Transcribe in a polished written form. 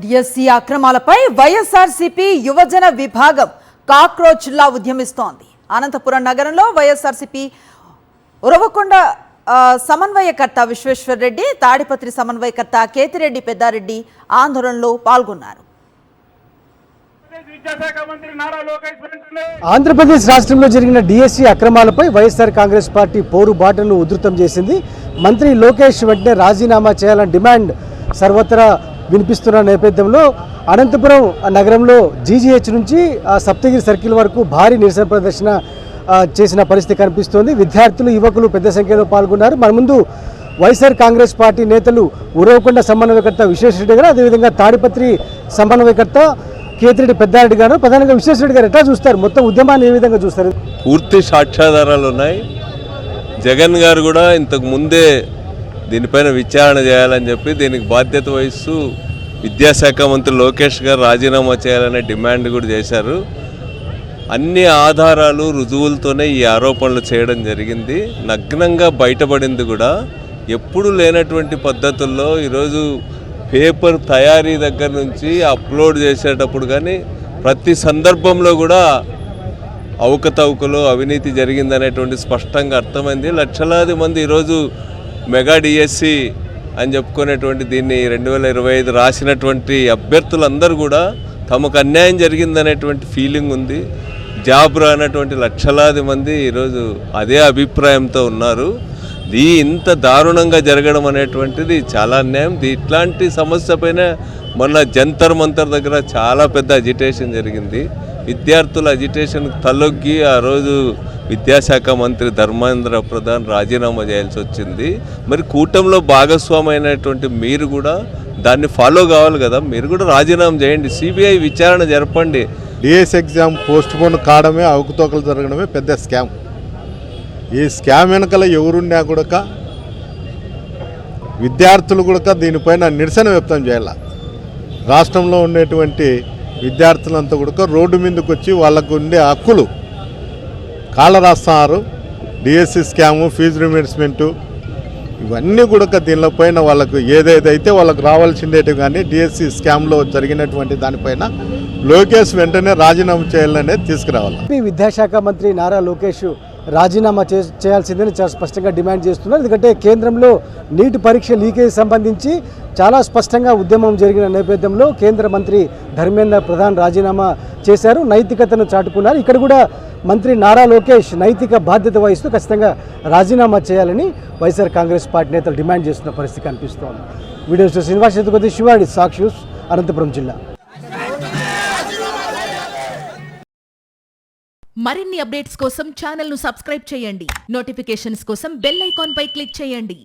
DSC అక్రమాలపై YSRCP యువజన విభాగం కాక్రోచ్లా ఉద్యమిస్తోంది. అనంతపురం నగరంలో వైఎస్ఆర్సీపీ ఉరవకొండ సమన్వయకర్త విశ్వేశ్వర్ రెడ్డి, తాడిపత్రి సమన్వయకర్త కేతిరెడ్డి పెద్దారెడ్డి ఆందోళనలో పాల్గొన్నారు. ఆంధ్రప్రదేశ్ రాష్ట్రంలో జరిగిన డిఎస్సి అక్రమాలపై వైఎస్ఆర్ కాంగ్రెస్ పార్టీ పోరుబాటను ఉధృతం చేసింది. మంత్రి లోకేష్ వెంటనే రాజీనామా చేయాలని డిమాండ్ సర్వత్రా వినిపిస్తున్న నేపథ్యంలో అనంతపురం నగరంలో జీజీహెచ్ నుంచి సప్తగిరి సర్కిల్ వరకు భారీ నిరసన ప్రదర్శన చేసిన పరిస్థితి కనిపిస్తోంది. విద్యార్థులు, యువకులు పెద్ద సంఖ్యలో పాల్గొన్నారు. మన ముందు వైఎస్ఆర్ కాంగ్రెస్ పార్టీ నేతలు ఉరవకొండ సమన్వయకర్త విశ్వేశ్వరరెడ్డి గారు, అదేవిధంగా తాడిపత్రి సమన్వయకర్త కేతిరెడ్డి పెద్దారెడ్డి గారు. ప్రధానంగా విశ్వేశ్వరరెడ్డి గారు ఎట్లా చూస్తారు, మొత్తం ఉద్యమాన్ని ఏ విధంగా చూస్తారు? పూర్తి సాక్ష్యాధారాలు ఉన్నాయి. జగన్ గారు కూడా ఇంతకు ముందే దీనిపైన విచారణ చేయాలని చెప్పి దీనికి బాధ్యత వహిస్తూ విద్యాశాఖ మంత్రి లోకేష్ గారు రాజీనామా చేయాలనే డిమాండ్ కూడా చేశారు. అన్ని ఆధారాలు, రుజువులతోనే ఈ ఆరోపణలు చేయడం జరిగింది. నగ్నంగా బయటపడింది కూడా. ఎప్పుడు లేనటువంటి పద్ధతుల్లో ఈరోజు పేపర్ తయారీ దగ్గర నుంచి అప్లోడ్ చేసేటప్పుడు కానీ ప్రతి సందర్భంలో కూడా అవకతవకలు, అవినీతి జరిగిందనేటువంటి స్పష్టంగా అర్థమైంది. లక్షలాది మంది ఈరోజు మెగా డిఎస్సి అని చెప్పుకునేటువంటి దీన్ని 2025 రాసినటువంటి అభ్యర్థులందరూ కూడా తమకు అన్యాయం జరిగిందనేటువంటి ఫీలింగ్ ఉంది. జాబ్ రానటువంటి లక్షలాది మంది ఈరోజు అదే అభిప్రాయంతో ఉన్నారు. ఇంత దారుణంగా జరగడం అనేటువంటిది చాలా అన్యాయం. ఇట్లాంటి సమస్య పైన మొన్న జంతర్ మంతర్ దగ్గర చాలా పెద్ద అజిటేషన్ జరిగింది. విద్యార్థుల అజిటేషన్కి తలొగ్గి ఆ రోజు విద్యాశాఖ మంత్రి ధర్మేంద్ర ప్రధాన్ రాజీనామా చేయాల్సి వచ్చింది. మరి కూటమిలో భాగస్వామి అయినటువంటి మీరు కూడా దాన్ని ఫాలో కావాలి కదా, మీరు కూడా రాజీనామా చేయండి, సిబిఐ విచారణ జరపండి. డిఎస్ ఎగ్జామ్ పోస్ట్ పోన్ కావడమే, అవకతవకలు జరగడమే పెద్ద స్కామ్. ఈ స్కామ్ వెనకాల ఎవరున్నా కూడా విద్యార్థులు కూడా దీనిపైన నిరసన వ్యక్తం చేయాలి. రాష్ట్రంలో ఉండేటువంటి విద్యార్థులంతా కూడా రోడ్డు మీదకి వచ్చి వాళ్ళకు ఉండే హక్కులు కాళ్ళ రాస్తున్నారు. డిఎస్సి స్కాము, ఫీజు రిమెంబర్స్మెంటు, ఇవన్నీ కూడా దీనిపైన వాళ్ళకు ఏదేదైతే వాళ్ళకు రావాల్సిందేటి కానీ డిఎస్సి స్కామ్లో జరిగినటువంటి దానిపైన లోకేష్ వెంటనే రాజీనామా చేయాలనేది తీసుకురావాలి. విద్యాశాఖ మంత్రి నారా లోకేష్ రాజీనామా చేయాల్సిందని చాలా స్పష్టంగా డిమాండ్ చేస్తున్నారు. ఎందుకంటే కేంద్రంలో నీట్ పరీక్ష లీకేజ్ సంబంధించి చాలా స్పష్టంగా ఉద్యమం జరిగిన నేపథ్యంలో కేంద్ర మంత్రి ధర్మేంద్ర ప్రధాన్ రాజీనామా చేశారు, నైతికతను చాటుకున్నారు. ఇక్కడ కూడా మంత్రి నారా లోకేష్ నైతిక బాధ్యత వహిస్తూ ఖచ్చితంగా రాజీనామా చేయాలని వైఎస్ఆర్ కాంగ్రెస్ పార్టీ నేతలు డిమాండ్ చేస్తున్న పరిస్థితి కనిపిస్తోంది. వీడియోస్ శ్రీనివాస్ ఎదుగుతి, శివాడి, సాక్షి న్యూస్, అనంతపురం జిల్లా. మరిన్ని అప్డేట్స్ కోసం ఛానల్ ను సబ్స్క్రైబ్ చేయండి. నోటిఫికేషన్స్ కోసం బెల్ ఐకాన్ పై క్లిక్ చేయండి.